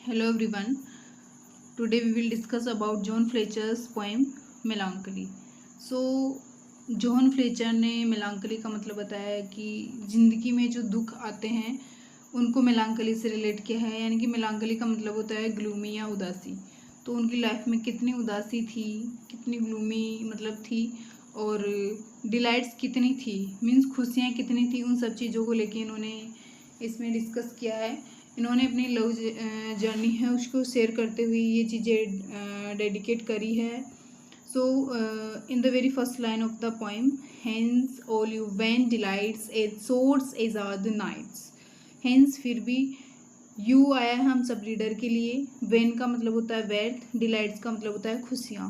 Hello everyone. Today we will discuss about John Fletcher's poem Melancholy. So John Fletcher ने मेलांकली का मतलब बताया है कि ज़िंदगी में जो दुख आते हैं उनको मेलांकली से रिलेट किया है। यानी कि मेलांकली का मतलब होता है ग्लूमी या उदासी। तो उनकी लाइफ में कितनी उदासी थी, कितनी ग्लूमी मतलब थी, और डिलाइट्स कितनी थी, मीन्स खुशियाँ कितनी थी, उन सब चीज़ों को लेके इन्होंने इसमें डिस्कस किया है। इन्होंने अपनी लव जर्नी है उसको शेयर करते हुए ये चीज़ें डेडिकेट करी है। So in the very first line of the poem, hence all you vain delights as short as are the nights. Hence फिर भी, यू आया है हम सब रीडर के लिए। वैन का मतलब होता है व्यर्थ, डिलाइट्स का मतलब होता है खुशियाँ।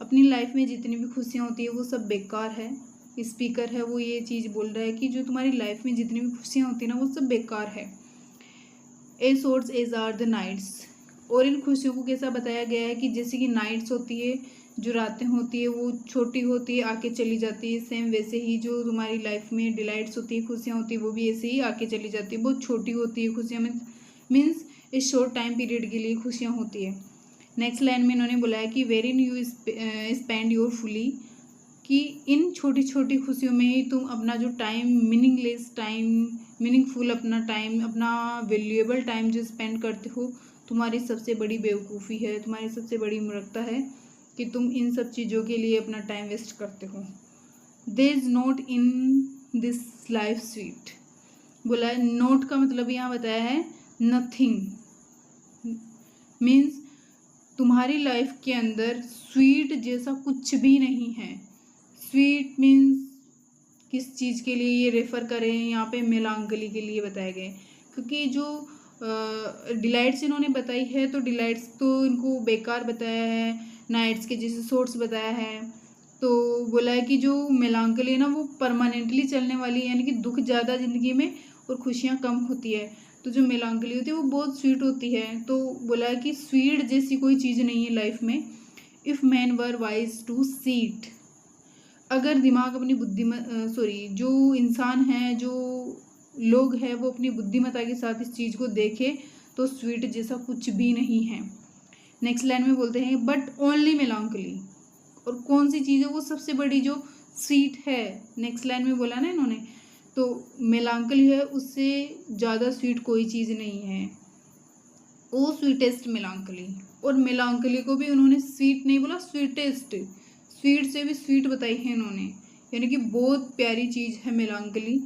अपनी लाइफ में जितनी भी खुशियाँ होती है वो सब बेकार है। स्पीकर है वो ये चीज़ बोल रहा है कि जो तुम्हारी लाइफ में जितनी भी खुशियाँ होती है ना वो सब बेकार है। A source as are the nights, और इन खुशियों को कैसा बताया गया है कि जैसे कि नाइट्स होती है, जो रातें होती है वो छोटी होती है, आके चली जाती है। सेम वैसे ही जो तुम्हारी लाइफ में डिलाइट्स होती है, खुशियाँ होती है, वो भी ऐसे ही आके चली जाती है, बहुत छोटी होती है खुशियाँ में, मीन्स इस शॉर्ट टाइम पीरियड के लिए खुशियाँ होती है। नेक्स्ट लाइन में इन्होंने बोला है कि where in you spend your fully, कि इन छोटी छोटी खुशियों में ही तुम अपना जो टाइम, मीनिंगलेस टाइम, मीनिंगफुल अपना टाइम, अपना वैल्यूएबल टाइम जो स्पेंड करते हो, तुम्हारी सबसे बड़ी बेवकूफ़ी है, तुम्हारी सबसे बड़ी मूर्खता है कि तुम इन सब चीज़ों के लिए अपना टाइम वेस्ट करते हो। There is not in this life sweet, बोला है। नोट का मतलब यहाँ बताया है नथिंग, मीन्स तुम्हारी लाइफ के अंदर स्वीट जैसा कुछ भी नहीं है। स्वीट मीन्स किस चीज़ के लिए ये रेफ़र करें, यहाँ पे मेलांकली के लिए बताए गए। क्योंकि जो डिलाइट्स इन्होंने बताई है तो डिलाइट्स तो इनको बेकार बताया है, नाइट्स के जैसे सोर्स बताया है। तो बोला है कि जो मेलांकली है ना वो परमानेंटली चलने वाली है, यानी कि दुख ज़्यादा ज़िंदगी में और खुशियाँ कम होती है। तो जो मेलांकली होती है वो बहुत स्वीट होती है। तो बोला है कि स्वीट जैसी कोई चीज़ नहीं है लाइफ में। If man were wise to see it, अगर दिमाग अपनी जो इंसान है, जो लोग हैं, वो अपनी बुद्धिमत्ता के साथ इस चीज़ को देखे तो स्वीट जैसा कुछ भी नहीं है। नेक्स्ट लाइन में बोलते हैं बट ओनली मेलांकली, और कौन सी चीज़ है वो सबसे बड़ी जो स्वीट है। नेक्स्ट लाइन में बोला ना इन्होंने, तो मेलांकली है, उससे ज़्यादा स्वीट कोई चीज़ नहीं है। ओ स्वीटेस्ट मेलांकली, और मेलांकली को भी उन्होंने स्वीट नहीं बोला, स्वीटेस्ट, स्वीट से भी स्वीट बताई है इन्होंने। यानी कि बहुत प्यारी चीज़ है मेलांकली,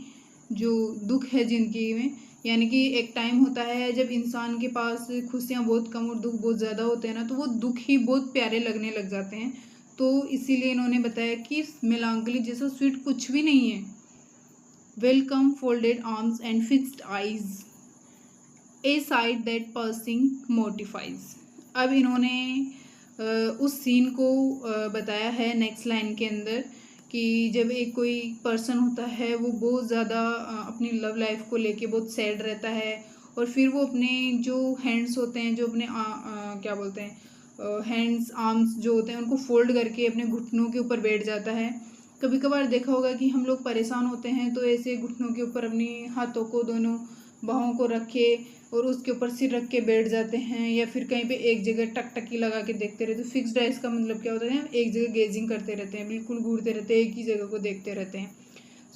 जो दुख है ज़िंदगी में। यानी कि एक टाइम होता है जब इंसान के पास खुशियाँ बहुत कम और दुख बहुत ज़्यादा होते हैं ना, तो वो दुख ही बहुत प्यारे लगने लग जाते हैं। तो इसीलिए इन्होंने बताया कि मेलांकली जैसा स्वीट कुछ भी नहीं है। Welcome folded arms and fixed eyes, a sight that piercing mortifies. अब इन्होंने उस सीन को बताया है नेक्स्ट लाइन के अंदर, कि जब एक कोई पर्सन होता है वो बहुत ज़्यादा अपनी लव लाइफ को लेके बहुत सैड रहता है, और फिर वो अपने जो हैंड्स होते हैं, जो अपने क्या बोलते हैं, हैंड्स आर्म्स जो होते हैं उनको फोल्ड करके अपने घुटनों के ऊपर बैठ जाता है। कभी कभार देखा होगा कि हम लोग परेशान होते हैं तो ऐसे घुटनों के ऊपर अपनी हाथों को, दोनों बाहों को रखे और उसके ऊपर सिर रख के बैठ जाते हैं, या फिर कहीं पे एक जगह टकटकी लगा के देखते रहते। फिक्स्ड आइज का मतलब क्या होता है, एक जगह गेजिंग करते रहते हैं, बिल्कुल घूरते रहते हैं, एक ही जगह को देखते रहते हैं।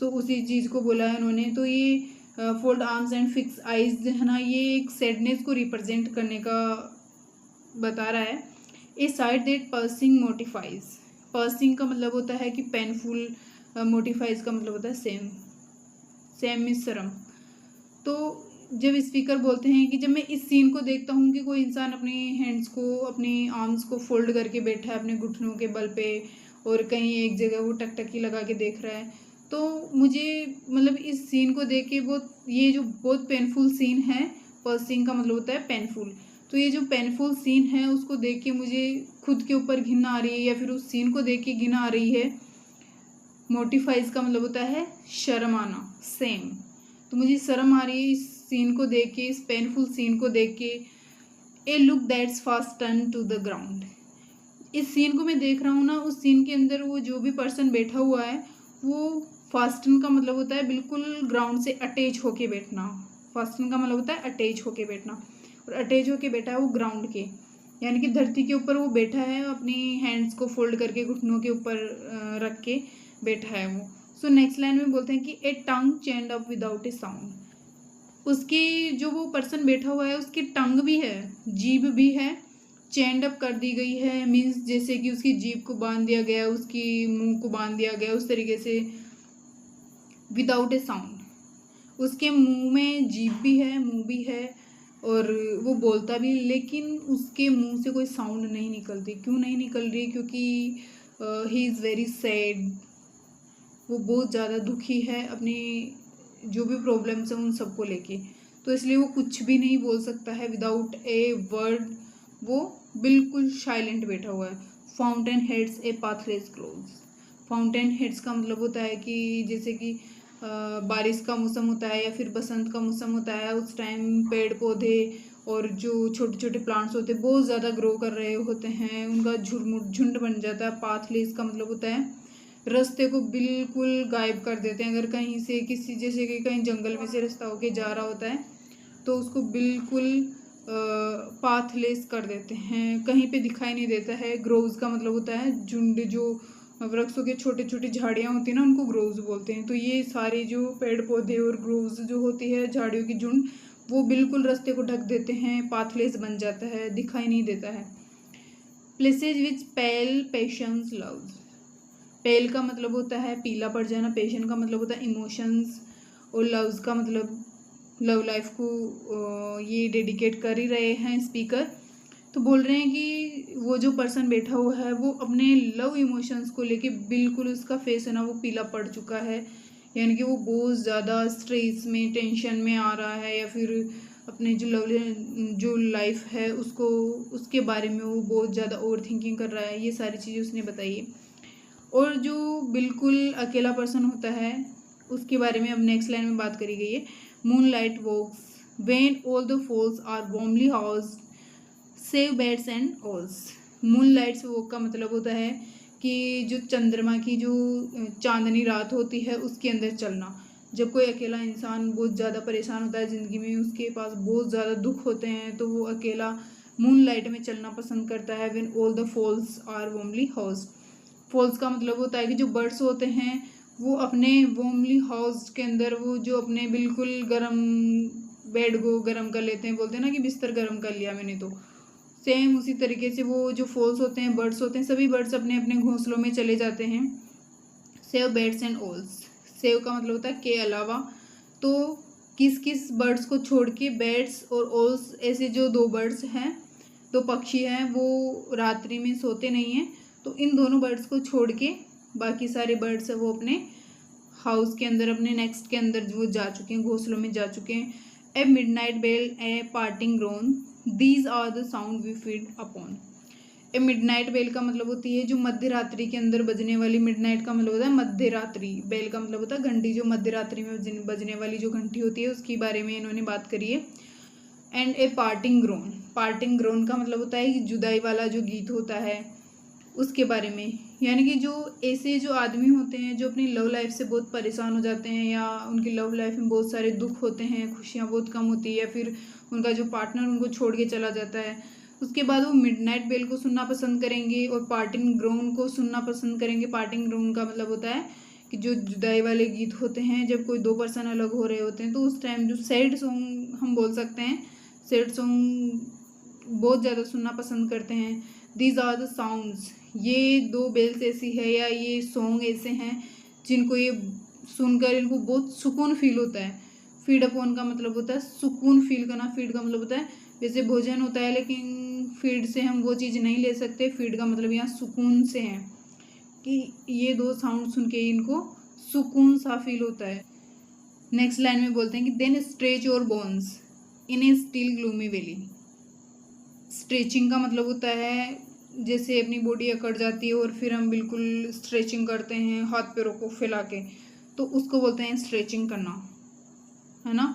सो उसी चीज़ को बोला है उन्होंने। तो ये fold arms and fix eyes जो है ना, ये एक सैडनेस को रिप्रेजेंट करने का बता रहा है। ए साइड दैट पर्सिंग मोटिफाइज, पर्सिंग का मतलब होता है कि पेनफुल, मोटिफाइज का मतलब होता है सेम, सेम में शर्म। तो जब स्पीकर बोलते हैं कि जब मैं इस सीन को देखता हूँ कि कोई इंसान अपने हैंड्स को, अपनी आर्म्स को फोल्ड करके बैठा है अपने घुटनों के बल पे, और कहीं एक जगह वो टकटकी लगा के देख रहा है, तो मुझे मतलब इस सीन को देख के बहुत, ये जो बहुत पेनफुल सीन है, पर्सिंग का मतलब होता है पेनफुल, तो ये जो पेनफुल सीन है उसको देख के मुझे खुद के ऊपर घिन आ रही है, या फिर उस सीन को देख के घिन आ रही है। मोटिफाइज का मतलब होता है शर्म आना, सेम। तो मुझे शर्म आ रही है इस सीन को देख के, इस पेनफुल सीन को देख के। A look that's fast turn to the ground, इस सीन को मैं देख रहा हूँ ना, उस सीन के अंदर वो जो भी पर्सन बैठा हुआ है वो फास्टन का मतलब होता है बिल्कुल ग्राउंड से अटैच होके बैठना। फास्टन का मतलब होता है अटैच होके बैठना। और अटैच होके बैठा है वो ग्राउंड के, यानी कि धरती के ऊपर वो बैठा है, अपनी हैंड्स को फोल्ड करके घुटनों के ऊपर रख के बैठा है वो। सो नेक्स्ट लाइन में बोलते हैं कि ए टंग चेंड अप विदाउट ए साउंड। उसकी जो वो पर्सन बैठा हुआ है उसकी टंग भी है, जीभ भी है, चेंड अप कर दी गई है, मीन्स जैसे कि उसकी जीभ को बांध दिया गया, उसकी मुंह को बांध दिया गया उस तरीके से, विदाउट ए साउंड। उसके मुंह में जीभ भी है, मुंह भी है और वो बोलता भी, लेकिन उसके मुंह से कोई साउंड नहीं निकलती। क्यों नहीं निकल रही? क्योंकि ही इज़ वेरी सैड, वो बहुत ज़्यादा दुखी है अपनी जो भी प्रॉब्लम्स हैं उन सबको लेके, तो इसलिए वो कुछ भी नहीं बोल सकता है विदाउट ए वर्ड, वो बिल्कुल साइलेंट बैठा हुआ है। फाउंटेन हेड्स ए पाथलेस क्लोज। फाउंटेन हेड्स का मतलब होता है कि जैसे कि बारिश का मौसम होता है या फिर बसंत का मौसम होता है, उस टाइम पेड़ पौधे और जो छोटे छोटे प्लांट्स होते हैं बहुत ज़्यादा ग्रो कर रहे होते हैं, उनका झुंड बन जाता है। पाथलेस का मतलब होता है रास्ते को बिल्कुल गायब कर देते हैं। अगर कहीं से किसी, जैसे कि कहीं जंगल में से रास्ता होके जा रहा होता है तो उसको बिल्कुल पाथलेस कर देते हैं, कहीं पे दिखाई नहीं देता है। ग्रोव्स का मतलब होता है झुंड, जो वृक्षों के छोटे छोटे झाड़ियाँ होती हैं ना उनको ग्रोव्स बोलते हैं। तो ये सारे जो पेड़ पौधे और ग्रोव्स जो होती है झाड़ियों की झुंड, वो बिल्कुल रास्ते को ढक देते हैं, पाथलेस बन जाता है, दिखाई नहीं देता है। Places which pale patience love. Pale का मतलब होता है पीला पड़ जाना, पेशेंट का मतलब होता है इमोशंस, और लव्स का मतलब लव लाइफ को ये डेडिकेट कर ही रहे हैं स्पीकर। तो बोल रहे हैं कि वो जो पर्सन बैठा हुआ है वो अपने लव इमोशंस को लेके बिल्कुल, उसका फेस है ना वो पीला पड़ चुका है, यानी कि वो बहुत ज़्यादा स्ट्रेस में, टेंशन में आ रहा है, या फिर अपने जो लाइफ है उसको, उसके बारे में वो बहुत ज़्यादा ओवर थिंकिंग कर रहा है। ये सारी चीज़ें उसने बताई है। और जो बिल्कुल अकेला पर्सन होता है उसके बारे में अब नेक्स्ट लाइन में बात करी गई है। Moonlight walks when all the false are warmly housed, save bats and owls. Moon lights walk का मतलब होता है कि जो चंद्रमा की जो चांदनी रात होती है उसके अंदर चलना। जब कोई अकेला इंसान बहुत ज़्यादा परेशान होता है ज़िंदगी में, उसके पास बहुत ज़्यादा दुख होते हैं, तो वो अकेला मून लाइट में चलना पसंद करता है। When all the false are warmly housed. Falls का मतलब होता है कि जो बर्ड्स होते हैं वो अपने वार्मली हाउस के अंदर, वो जो अपने बिल्कुल गर्म बेड को गर्म कर लेते हैं, बोलते हैं ना कि बिस्तर गर्म कर लिया मैंने, तो सेम उसी तरीके से वो जो फॉल्स होते हैं, बर्ड्स होते हैं, सभी बर्ड्स अपने अपने घोंसलों में चले जाते हैं। Save bats and owls. Save का मतलब होता है के अलावा, तो किस किस बर्ड्स को छोड़ के बेड्स और ऑल्स, ऐसे जो दो बर्ड्स हैं, दो पक्षी हैं, वो रात्रि में सोते नहीं हैं। तो इन दोनों बर्ड्स को छोड़ के बाकी सारे बर्ड्स है वो अपने हाउस के अंदर, अपने नेक्स्ट के अंदर वो जा चुके हैं, घोंसलों में जा चुके हैं। A midnight bell a parting groan, these are the sounds we feed upon. A midnight bell का मतलब होती है जो मध्य रात्रि के अंदर बजने वाली। मिडनाइट का मतलब होता है मध्य रात्रि, बेल का मतलब होता है घंटी, जो मध्य रात्रि में बजने वाली जो घंटी होती है उसके बारे में इन्होंने बात करी है। And a parting groan, parting groan का मतलब होता है कि जुदाई वाला जो गीत होता है उसके बारे में, यानी कि जो ऐसे जो आदमी होते हैं जो अपनी लव लाइफ से बहुत परेशान हो जाते हैं, या उनकी लव लाइफ में बहुत सारे दुख होते हैं, खुशियाँ बहुत कम होती है, या फिर उनका जो पार्टनर उनको छोड़ के चला जाता है, उसके बाद वो मिडनाइट बेल को सुनना पसंद करेंगे और पार्टिंग ग्रोन को सुनना पसंद करेंगे। पार्टिंग ग्रोन का मतलब होता है कि जो जुदाई वाले गीत होते हैं, जब कोई दो पर्सन अलग हो रहे होते हैं तो उस टाइम जो सैड सॉन्ग हम बोल सकते हैं, सैड सॉन्ग बहुत ज़्यादा सुनना पसंद करते हैं। दीज आर द साउंड्स, ये दो बेल्स ऐसी है या ये सॉन्ग ऐसे हैं जिनको ये सुनकर इनको बहुत सुकून फील होता है। फीड अपॉन का मतलब होता है सुकून फील करना। फीड का मतलब होता है वैसे भोजन होता है, लेकिन फीड से हम वो चीज़ नहीं ले सकते। फीड का मतलब यहाँ सुकून से है कि ये दो साउंड सुन के इनको सुकून सा फील होता है। नेक्स्ट लाइन में बोलते हैं कि then stretch your bones in a still gloomy valley. Stretching का मतलब होता है जैसे अपनी बॉडी अकड़ जाती है और फिर हम बिल्कुल स्ट्रेचिंग करते हैं हाथ पैरों को फैला के, तो उसको बोलते हैं स्ट्रेचिंग करना, है ना।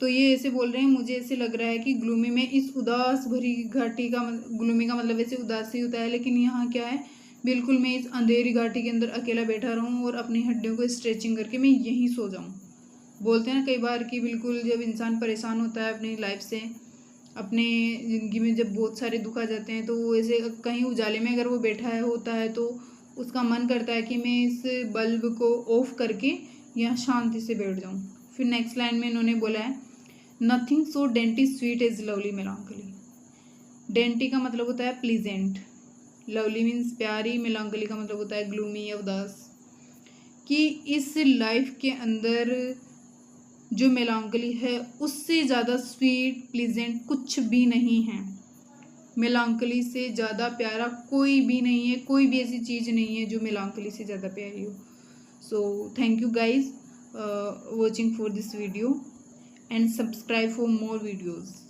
तो ये ऐसे बोल रहे हैं, मुझे ऐसे लग रहा है कि ग्लूमी में इस उदास भरी घाटी का, ग्लूमी का मतलब ऐसे उदास ही होता है, लेकिन यहाँ क्या है, बिल्कुल मैं इस अंधेरी घाटी के अंदर अकेला बैठा रहूँ और अपनी हड्डियों को स्ट्रेचिंग करके मैं यहीं सो जाऊँ। बोलते हैं ना कई बार कि बिल्कुल जब इंसान परेशान होता है अपनी लाइफ से, अपने ज़िंदगी में जब बहुत सारे दुख आ जाते हैं तो वो ऐसे कहीं उजाले में अगर वो बैठा है होता है तो उसका मन करता है कि मैं इस बल्ब को ऑफ करके यहाँ शांति से बैठ जाऊँ। फिर नेक्स्ट लाइन में इन्होंने बोला है nothing so dainty sweet is lovely melancholy. Dainty का मतलब होता है प्लीजेंट, लवली मीन्स प्यारी, मेलांकली का मतलब होता है ग्लूमी या उदास। कि इस लाइफ के अंदर जो मेलांकली है उससे ज़्यादा स्वीट प्लीजेंट कुछ भी नहीं है। मेलांकली से ज़्यादा प्यारा कोई भी नहीं है, कोई भी ऐसी चीज़ नहीं है जो मेलांकली से ज़्यादा प्यारी हो। So thank you guys watching for this video and subscribe for more videos.